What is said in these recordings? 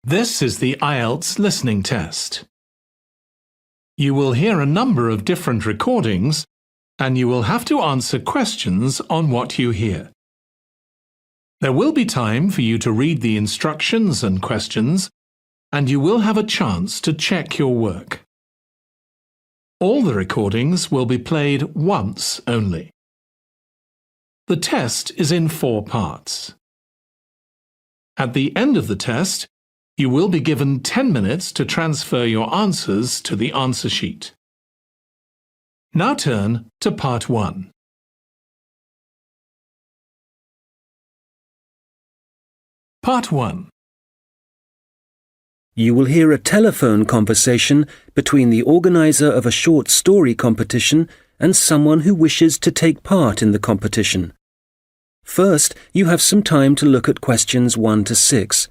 This is the IELTS Listening Test. You will hear a number of different recordings and you will have to answer questions on what you hear. There will be time for you to read the instructions and questions, and you will have a chance to check your work. All the recordings will be played once only. The test is in 4 parts. At the end of the test, you will be given 10 minutes to transfer your answers to the answer sheet. Now turn to Part 1. Part 1. You will hear a telephone conversation between the organizer of a short story competition and someone who wishes to take part in the competition. First, you have some time to look at questions 1 to 6.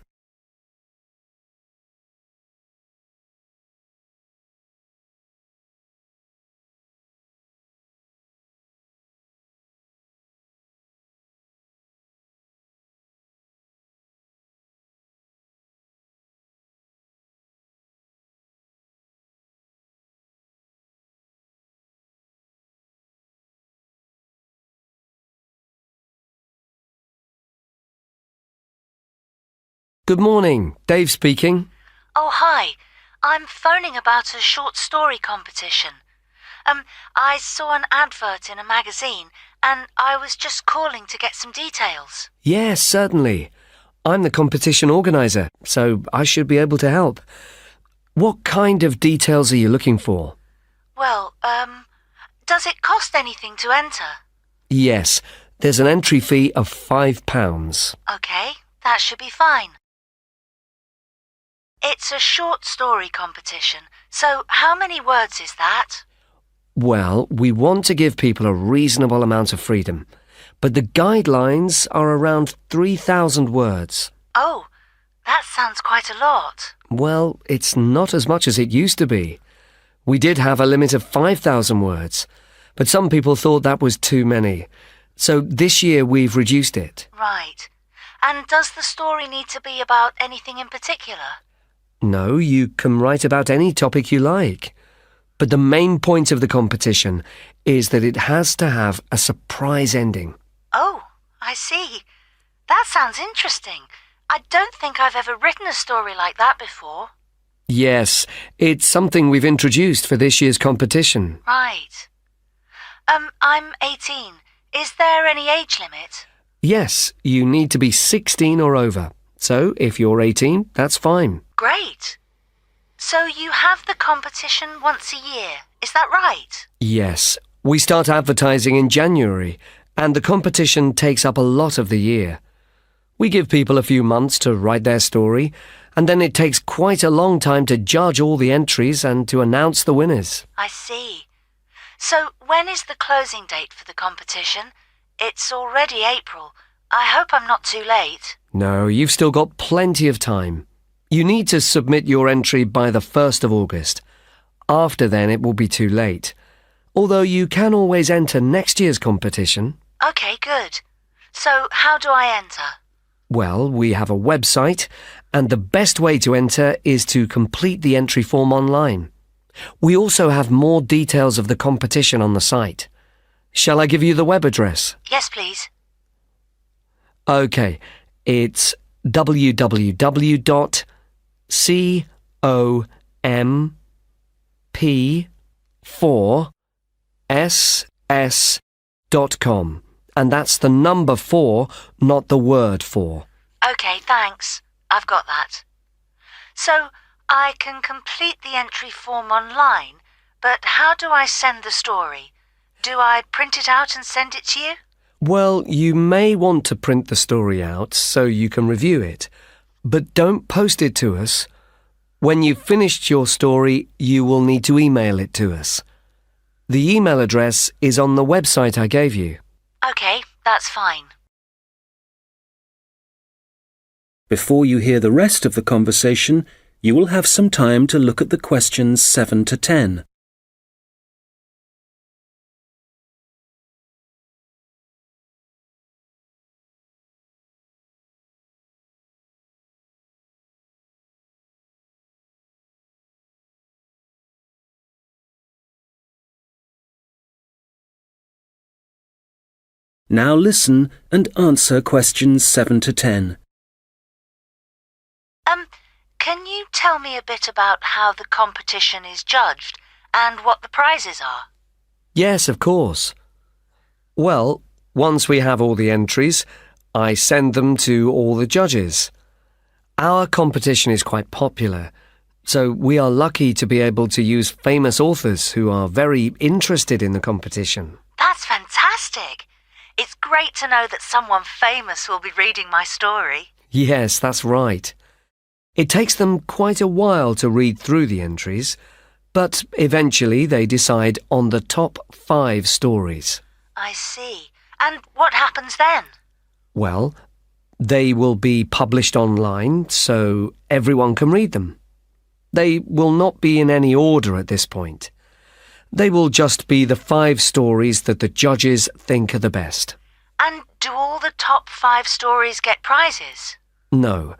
Good morning, Dave speaking. Oh, hi. I'm phoning about a short story competition. I saw an advert in a magazine and I was just calling to get some details. Yes, certainly. I'm the competition organizer, so I should be able to help. What kind of details are you looking for? Well, does it cost anything to enter? Yes, there's an entry fee of £5. Okay, that should be fine. It's a short story competition, so how many words is that? Well, we want to give people a reasonable amount of freedom, but the guidelines are around 3,000 words. Oh, that sounds quite a lot. Well, it's not as much as it used to be. We did have a limit of 5,000 words, but some people thought that was too many. So this year we've reduced it. Right. And does the story need to be about anything in particular? No, you can write about any topic you like. But the main point of the competition is that it has to have a surprise ending. Oh, I see. That sounds interesting. I don't think I've ever written a story like that before. Yes, it's something we've introduced for this year's competition. Right. I'm 18. Is there any age limit? Yes, you need to be 16 or over. So if you're 18, that's fine. Great. So you have the competition once a year, is that right? Yes, we start advertising in January, and the competition takes up a lot of the year. We give people a few months to write their story, and then it takes quite a long time to judge all the entries and to announce the winners. I see. So when is the closing date for the competition? It's already April. I hope I'm not too late. No, you've still got plenty of time. You need to submit your entry by the 1st of August. After then, it will be too late. Although you can always enter next year's competition. Okay, good. So how do I enter? Well, we have a website, and the best way to enter is to complete the entry form online. We also have more details of the competition on the site. Shall I give you the web address? Yes, please. Okay, it's www.comp4ss.com, and that's the number 4, not the word 4. Okay, thanks. I've got that. So I can complete the entry form online, but how do I send the story? Do I print it out and send it to you? Well, you may want to print the story out so you can review it, but don't post it to us. When you've finished your story, you will need to email it to us. The email address is on the website I gave you. Okay, that's fine. Before you hear the rest of the conversation, you will have some time to look at the questions 7 to 10. Now listen and answer questions 7 to 10. Can you tell me a bit about how the competition is judged and what the prizes are? Yes, of course. Well, once we have all the entries, I send them to all the judges. Our competition is quite popular, so we are lucky to be able to use famous authors who are very interested in the competition. That's fantastic! It's great to know that someone famous will be reading my story. Yes, that's right. It takes them quite a while to read through the entries, but eventually they decide on the top 5 stories. I see. And what happens then? Well, they will be published online so everyone can read them. They will not be in any order at this point. They will just be the 5 stories that the judges think are the best. And do all the top 5 stories get prizes? No,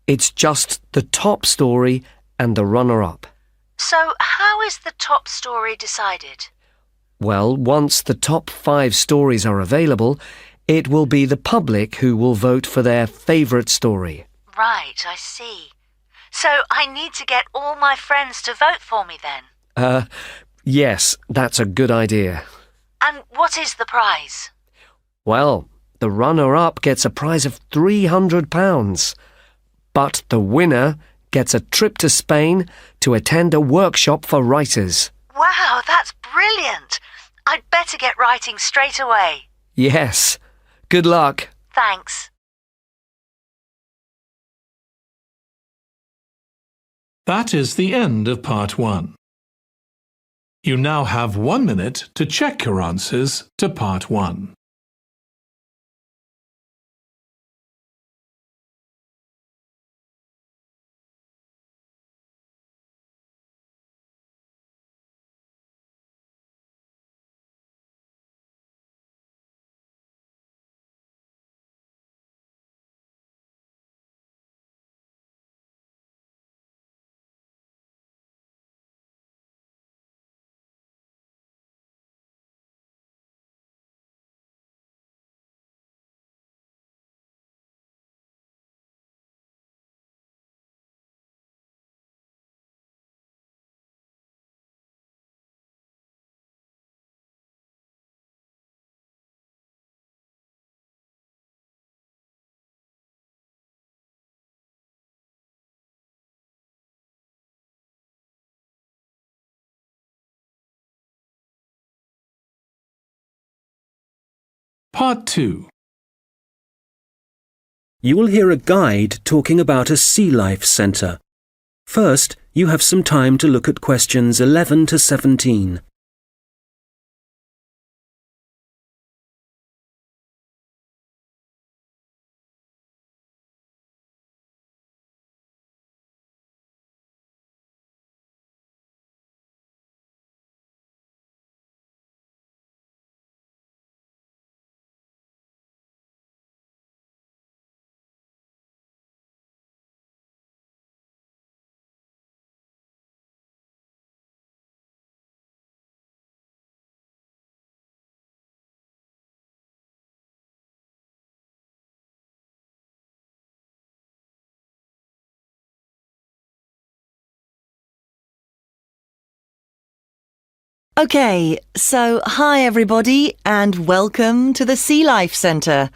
it's just the top story and the runner-up. So how is the top story decided? Well, once the top 5 stories are available, it will be the public who will vote for their favourite story. Right, I see. So I need to get all my friends to vote for me then? Yes, that's a good idea. And what is the prize? Well, the runner-up gets a prize of £300, but the winner gets a trip to Spain to attend a workshop for writers. Wow, that's brilliant! I'd better get writing straight away. Yes. Good luck. Thanks. That is the end of part 1. You now have 1 minute to check your answers to part 1. Part 2. You will hear a guide talking about a sea life centre. First, you have some time to look at questions 11 to 17. Okay, so hi everybody and welcome to the Sea Life Centre.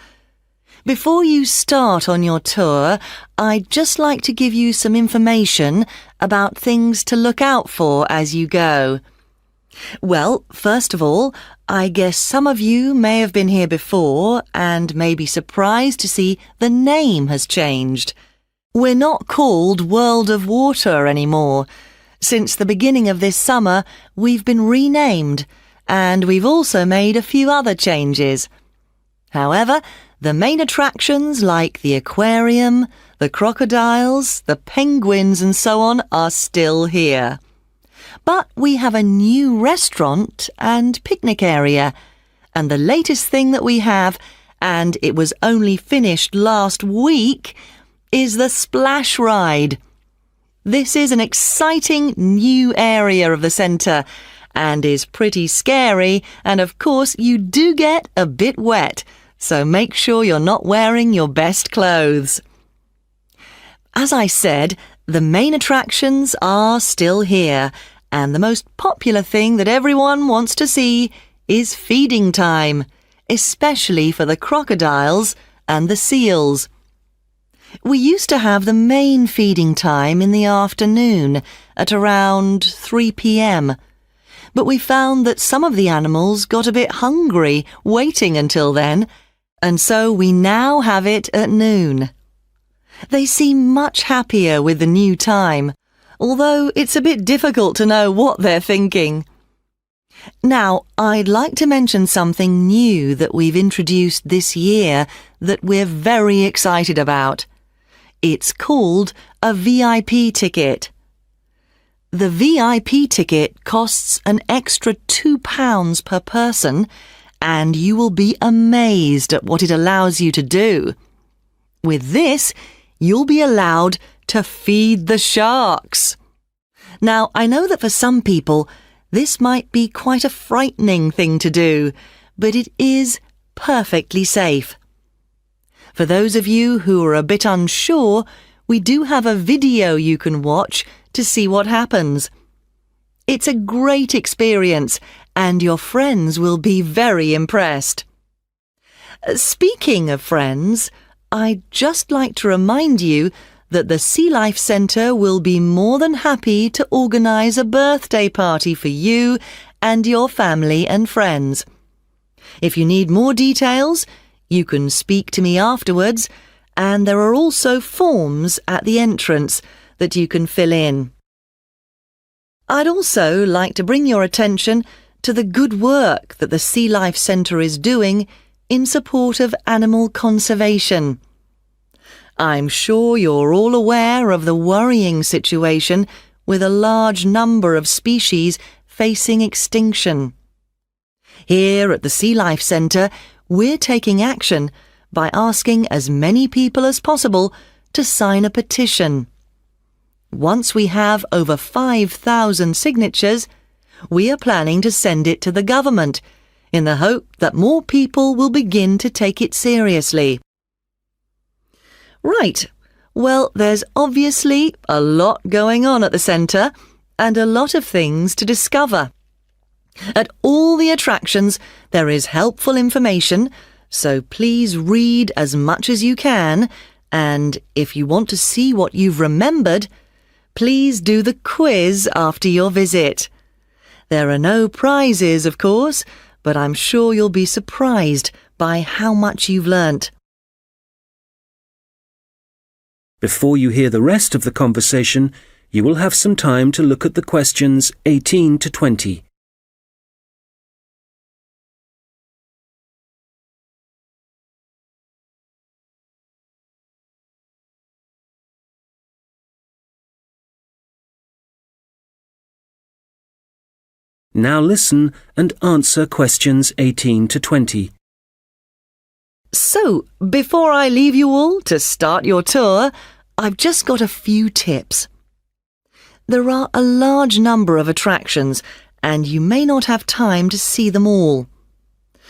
Before you start on your tour, I'd just like to give you some information about things to look out for as you go. Well, first of all, I guess some of you may have been here before and may be surprised to see the name has changed. We're not called World of Water anymore. Since the beginning of this summer, we've been renamed, and we've also made a few other changes. However, the main attractions like the aquarium, the crocodiles, the penguins and so on are still here. But we have a new restaurant and picnic area, and the latest thing that we have, and it was only finished last week, is the splash ride. This is an exciting new area of the centre and is pretty scary, and of course you do get a bit wet, so make sure you're not wearing your best clothes. As I said, the main attractions are still here, and the most popular thing that everyone wants to see is feeding time, especially for the crocodiles and the seals. We used to have the main feeding time in the afternoon at around 3 p.m., but we found that some of the animals got a bit hungry waiting until then, and so we now have it at noon. They seem much happier with the new time, although it's a bit difficult to know what they're thinking. Now, I'd like to mention something new that we've introduced this year that we're very excited about. It's called a VIP ticket. The VIP ticket costs an extra £2 per person, and you will be amazed at what it allows you to do. With this, you'll be allowed to feed the sharks. Now, I know that for some people, this might be quite a frightening thing to do, but it is perfectly safe. For those of you who are a bit unsure, we do have a video you can watch to see what happens. It's a great experience, and your friends will be very impressed. Speaking of friends, I'd just like to remind you that the Sea Life Centre will be more than happy to organise a birthday party for you and your family and friends. If you need more details, you can speak to me afterwards, and there are also forms at the entrance that you can fill in. I'd also like to bring your attention to the good work that the Sea Life Centre is doing in support of animal conservation. I'm sure you're all aware of the worrying situation with a large number of species facing extinction. Here at the Sea Life Centre, we're taking action by asking as many people as possible to sign a petition. Once we have over 5,000 signatures, we are planning to send it to the government in the hope that more people will begin to take it seriously. Right, well, there's obviously a lot going on at the centre and a lot of things to discover. At all the attractions, there is helpful information, so please read as much as you can, and if you want to see what you've remembered, please do the quiz after your visit. There are no prizes, of course, but I'm sure you'll be surprised by how much you've learnt. Before you hear the rest of the conversation, you will have some time to look at the questions 18 to 20. Now listen and answer questions 18 to 20. So, before I leave you all to start your tour, I've just got a few tips. There are a large number of attractions, and you may not have time to see them all.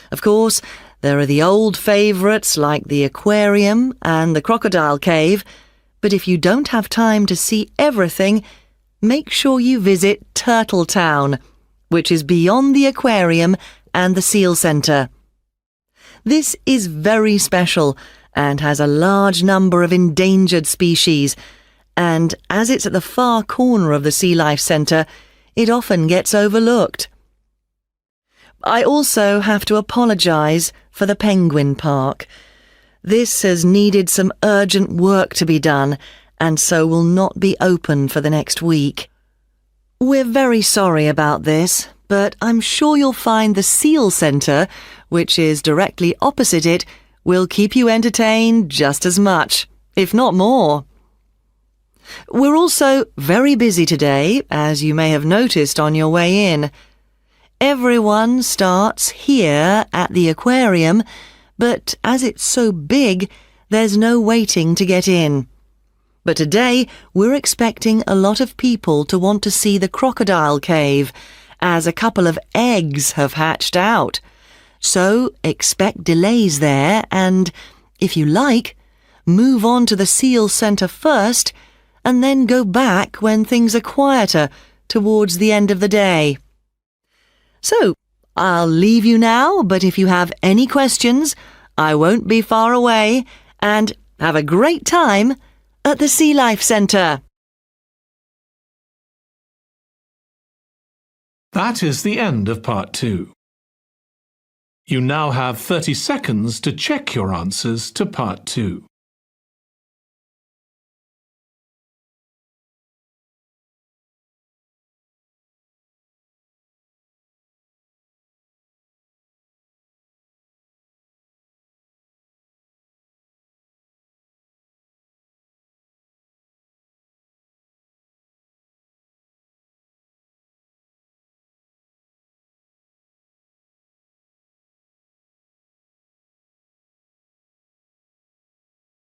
Of course, there are the old favourites like the aquarium and the crocodile cave, but if you don't have time to see everything, make sure you visit Turtle Town, which is beyond the aquarium and the seal centre. This is very special and has a large number of endangered species, and as it's at the far corner of the Sea Life Centre, it often gets overlooked. I also have to apologise for the Penguin Park. This has needed some urgent work to be done, and so will not be open for the next week. We're very sorry about this, but I'm sure you'll find the Seal Centre, which is directly opposite it, will keep you entertained just as much, if not more. We're also very busy today, as you may have noticed on your way in. Everyone starts here at the aquarium, but as it's so big, there's no waiting to get in. But today, we're expecting a lot of people to want to see the crocodile cave, as a couple of eggs have hatched out. So expect delays there and, if you like, move on to the SEAL Centre first and then go back when things are quieter towards the end of the day. So, I'll leave you now, but if you have any questions, I won't be far away, and have a great time at the Sea Life Centre. That is the end of part 2. You now have 30 seconds to check your answers to part 2.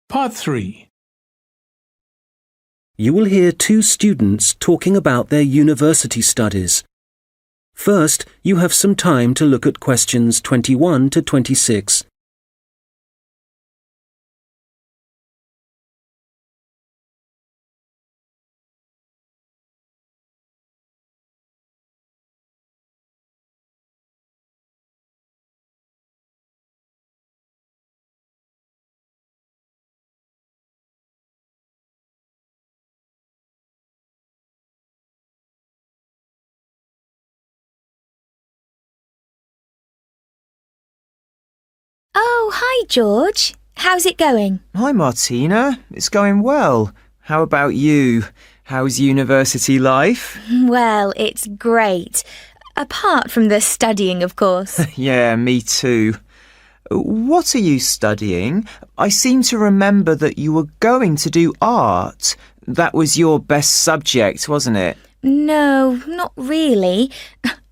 Part 3. You will hear two students talking about their university studies. First, you have some time to look at questions 21 to 26. Oh, hi, George. How's it going? Hi, Martina. It's going well. How about you? How's university life? Well, it's great. Apart from the studying, of course. Yeah, me too. What are you studying? I seem to remember that you were going to do art. That was your best subject, wasn't it? No, not really.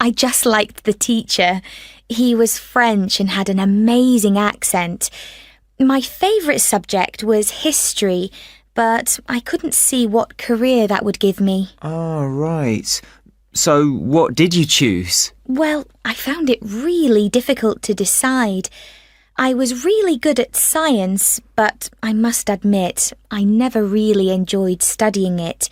I just liked the teacher. He was French and had an amazing accent. My favourite subject was history, but I couldn't see what career that would give me. Oh, right. So what did you choose? Well, I found it really difficult to decide. I was really good at science, but I must admit, I never really enjoyed studying it.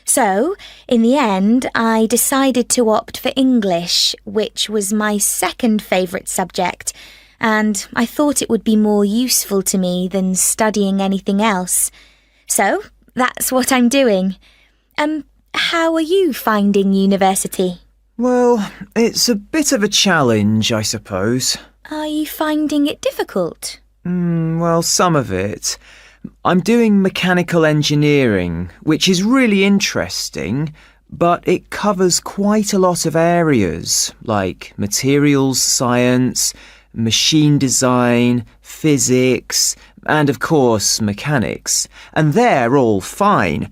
So, in the end, I decided to opt for English, which was my second favourite subject, and I thought it would be more useful to me than studying anything else. So, that's what I'm doing. How are you finding university? Well, it's a bit of a challenge, I suppose. Are you finding it difficult? Well, some of it. I'm doing mechanical engineering, which is really interesting, but it covers quite a lot of areas, like materials science, machine design, physics, and of course mechanics. And they're all fine,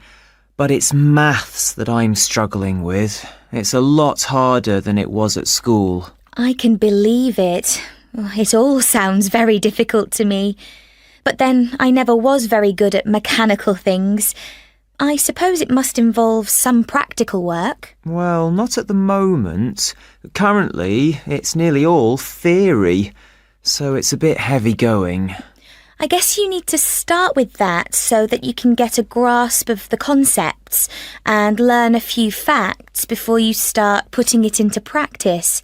but it's maths that I'm struggling with. It's a lot harder than it was at school. I can believe it. It all sounds very difficult to me. But then I never was very good at mechanical things. I suppose it must involve some practical work. Well, not at the moment. Currently, it's nearly all theory, so it's a bit heavy going. I guess you need to start with that so that you can get a grasp of the concepts and learn a few facts before you start putting it into practice.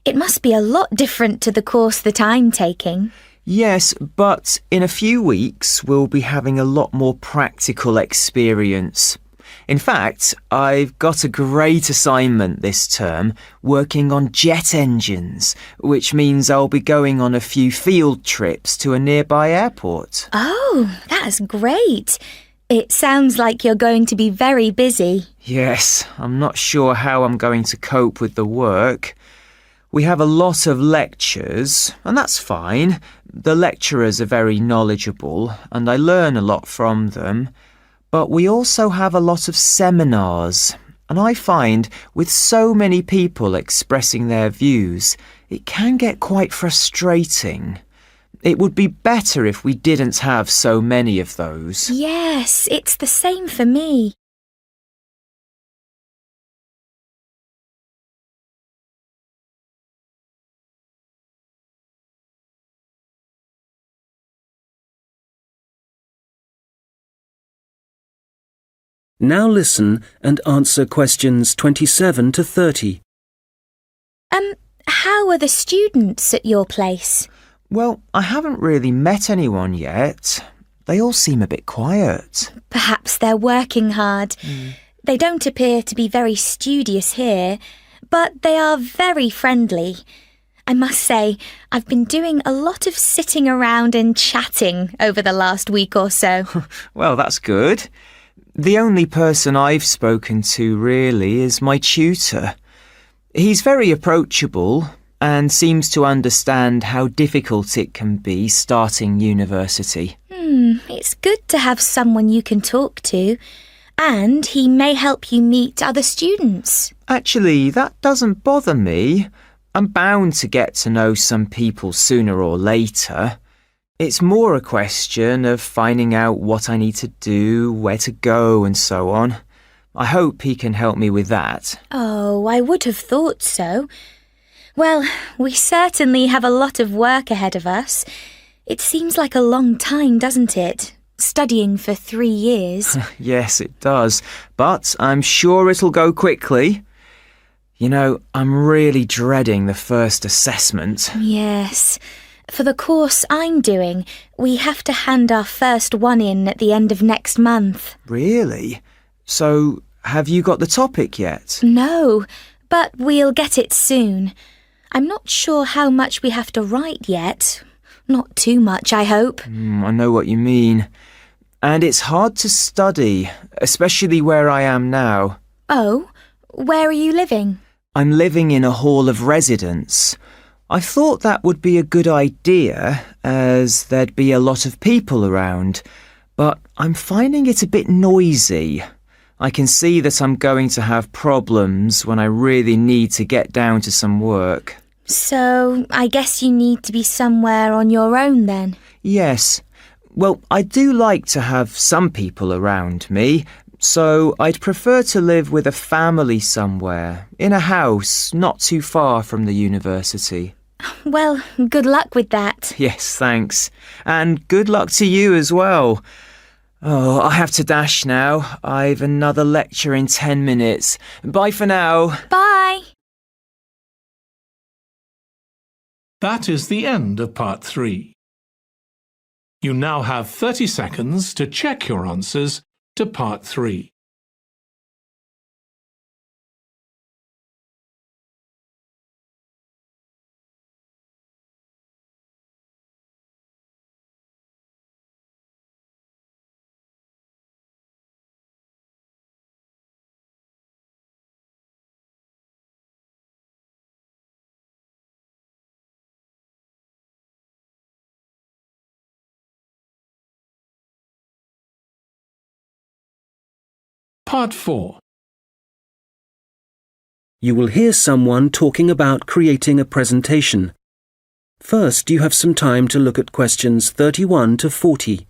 It must be a lot different to the course that I'm taking. Yes, but in a few weeks we'll be having a lot more practical experience. In fact, I've got a great assignment this term working on jet engines, which means I'll be going on a few field trips to a nearby airport. Oh, that's great. It sounds like you're going to be very busy. Yes, I'm not sure how I'm going to cope with the work. We have a lot of lectures, and that's fine. The lecturers are very knowledgeable, and I learn a lot from them. But we also have a lot of seminars, and I find with so many people expressing their views, it can get quite frustrating. It would be better if we didn't have so many of those. Yes, it's the same for me. Now listen and answer questions 27 to 30. How are the students at your place? Well, I haven't really met anyone yet. They all seem a bit quiet. Perhaps they're working hard. They don't appear to be very studious here, but they are very friendly. I must say, I've been doing a lot of sitting around and chatting over the last week or so. Well, that's good. The only person I've spoken to really is my tutor. He's very approachable and seems to understand how difficult it can be starting university. It's good to have someone you can talk to, and he may help you meet other students. Actually, that doesn't bother me. I'm bound to get to know some people sooner or later. It's more a question of finding out what I need to do, where to go, and so on. I hope he can help me with that. Oh, I would have thought so. Well, we certainly have a lot of work ahead of us. It seems like a long time, doesn't it? Studying for 3 years. Yes, it does. But I'm sure it'll go quickly. You know, I'm really dreading the first assessment. Yes. For the course I'm doing, we have to hand our first one in at the end of next month. Really? So, have you got the topic yet? No, but we'll get it soon. I'm not sure how much we have to write yet. Not too much, I hope. I know what you mean. And it's hard to study, especially where I am now. Oh, where are you living? I'm living in a hall of residence. I thought that would be a good idea, as there'd be a lot of people around, but I'm finding it a bit noisy. I can see that I'm going to have problems when I really need to get down to some work. So, I guess you need to be somewhere on your own then? Yes. Well, I do like to have some people around me, so I'd prefer to live with a family somewhere, in a house not too far from the university. Well, good luck with that. Yes, thanks. And good luck to you as well. Oh, I have to dash now. I've another lecture in 10 minutes. Bye for now. Bye. That is the end of part 3. You now have 30 seconds to check your answers to part 3. Part 4. You will hear someone talking about creating a presentation. First, you have some time to look at questions 31 to 40.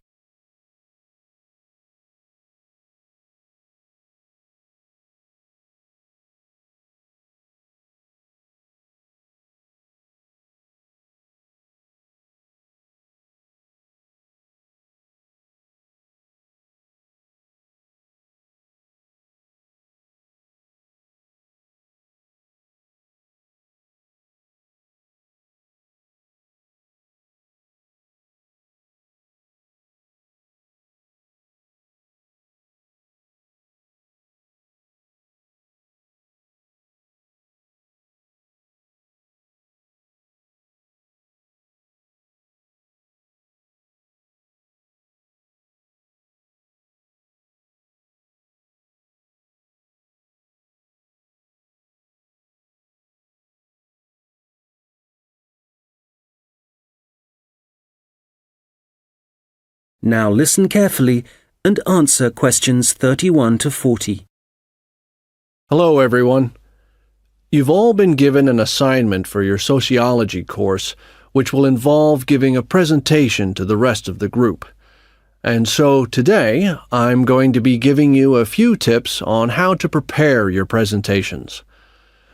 Now listen carefully and answer questions 31 to 40. Hello, everyone. You've all been given an assignment for your sociology course, which will involve giving a presentation to the rest of the group. And so today, I'm going to be giving you a few tips on how to prepare your presentations.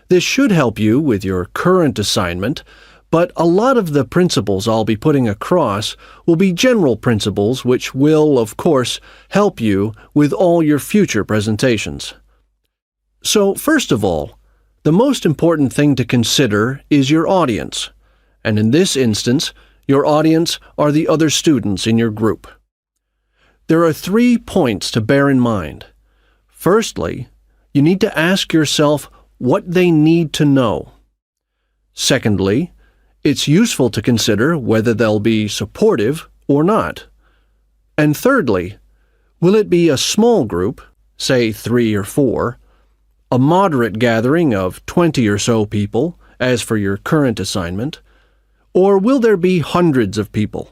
This should help you with your current assignment, but a lot of the principles I'll be putting across will be general principles which will, of course, help you with all your future presentations. So, first of all, the most important thing to consider is your audience, and in this instance, your audience are the other students in your group. There are 3 points to bear in mind. Firstly, you need to ask yourself what they need to know. Secondly, it's useful to consider whether they'll be supportive or not. And thirdly, will it be a small group, say 3 or 4, a moderate gathering of 20 or so people, as for your current assignment, or will there be hundreds of people?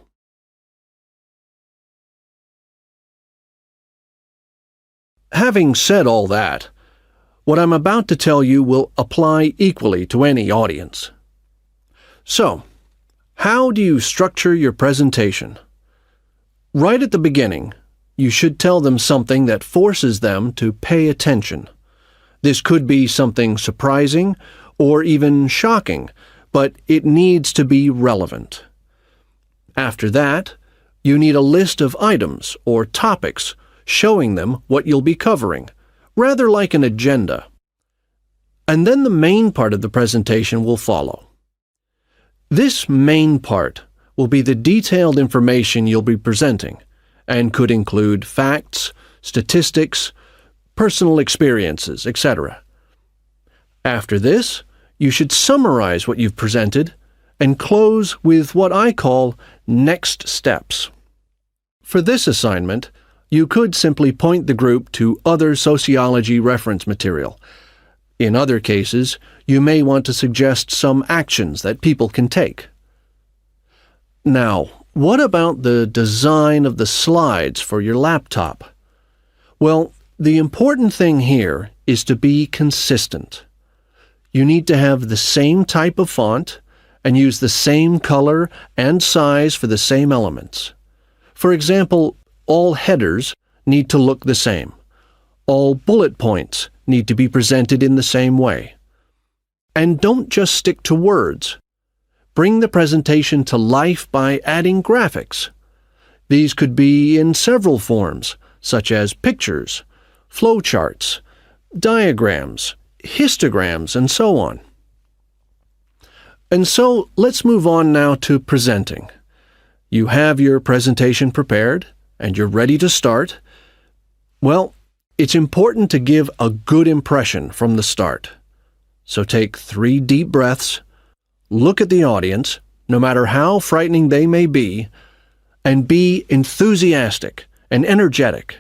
Having said all that, what I'm about to tell you will apply equally to any audience. So, how do you structure your presentation? Right at the beginning, you should tell them something that forces them to pay attention. This could be something surprising or even shocking, but it needs to be relevant. After that, you need a list of items or topics showing them what you'll be covering, rather like an agenda. And then the main part of the presentation will follow. This main part will be the detailed information you'll be presenting, and could include facts, statistics, personal experiences, etc. After this, you should summarize what you've presented and close with what I call next steps. For this assignment, you could simply point the group to other sociology reference material. In other cases, you may want to suggest some actions that people can take. Now, what about the design of the slides for your laptop? Well, the important thing here is to be consistent. You need to have the same type of font and use the same color and size for the same elements. For example, all headers need to look the same. All bullet points need to be presented in the same way. And don't just stick to words. Bring the presentation to life by adding graphics. These could be in several forms, such as pictures, flowcharts, diagrams, histograms, and so on. And so let's move on now to presenting. You have your presentation prepared, and you're ready to start. Well, it's important to give a good impression from the start. So take 3 deep breaths, look at the audience, no matter how frightening they may be, and be enthusiastic and energetic.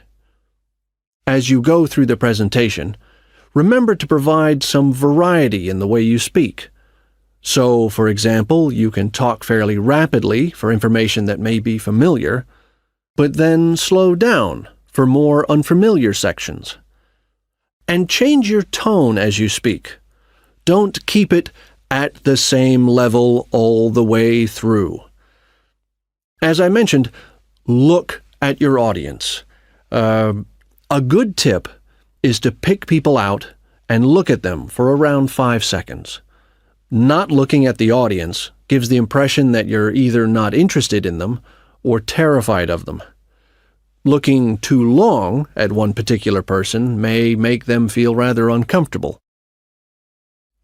As you go through the presentation, remember to provide some variety in the way you speak. So, for example, you can talk fairly rapidly for information that may be familiar, but then slow down for more unfamiliar sections. And change your tone as you speak. Don't keep it at the same level all the way through. As I mentioned, look at your audience. A good tip is to pick people out and look at them for around 5 seconds. Not looking at the audience gives the impression that you're either not interested in them or terrified of them. Looking too long at one particular person may make them feel rather uncomfortable.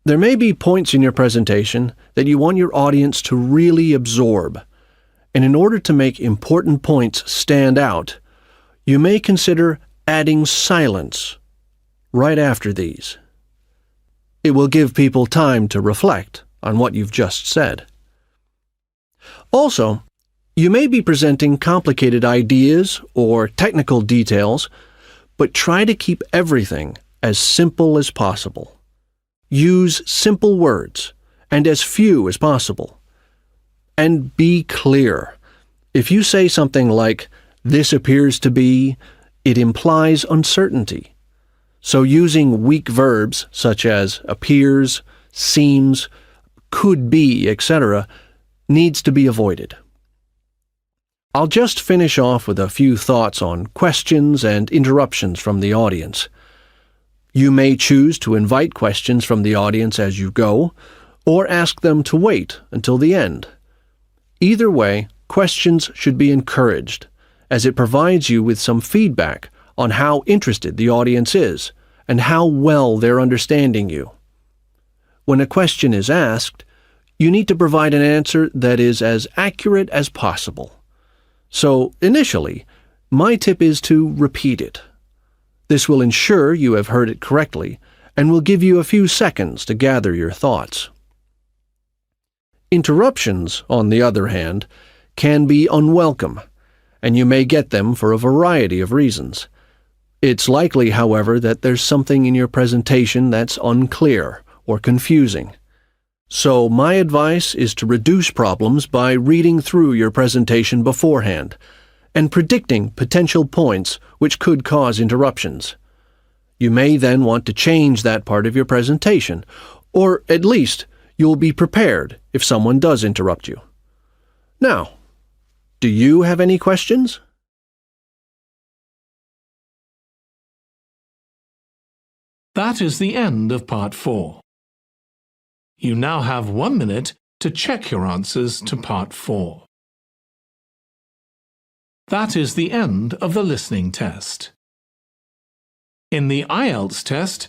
There may be points in your presentation that you want your audience to really absorb, and in order to make important points stand out, you may consider adding silence right after these. It will give people time to reflect on what you've just said. Also, you may be presenting complicated ideas or technical details, but try to keep everything as simple as possible. Use simple words and as few as possible. And be clear. If you say something like, "This appears to be," it implies uncertainty. So using weak verbs such as appears, seems, could be, etc., needs to be avoided. I'll just finish off with a few thoughts on questions and interruptions from the audience. You may choose to invite questions from the audience as you go, or ask them to wait until the end. Either way, questions should be encouraged, as it provides you with some feedback on how interested the audience is and how well they're understanding you. When a question is asked, you need to provide an answer that is as accurate as possible. So, initially, my tip is to repeat it. This will ensure you have heard it correctly and will give you a few seconds to gather your thoughts. Interruptions, on the other hand, can be unwelcome, and you may get them for a variety of reasons. It's likely, however, that there's something in your presentation that's unclear or confusing. So my advice is to reduce problems by reading through your presentation beforehand and predicting potential points which could cause interruptions. You may then want to change that part of your presentation, or at least you'll be prepared if someone does interrupt you. Now, do you have any questions? That is the end of Part 4. You now have 1 minute to check your answers to Part 4. That is the end of the listening test. In the IELTS test,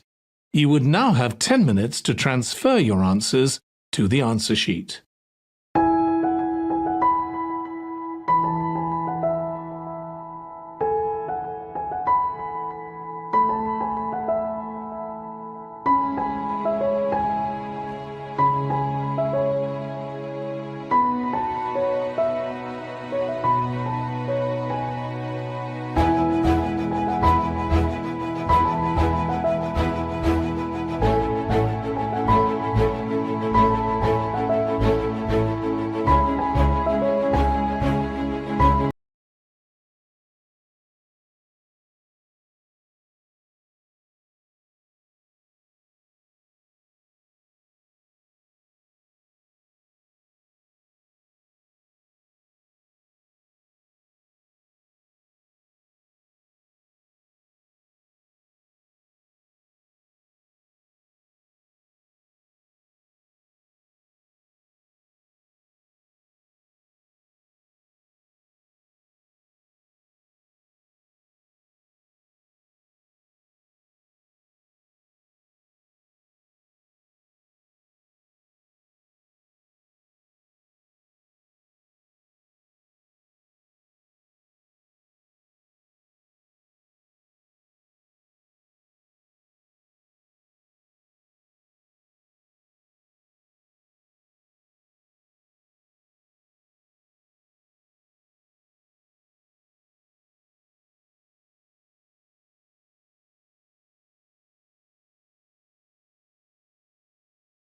you would now have 10 minutes to transfer your answers to the answer sheet.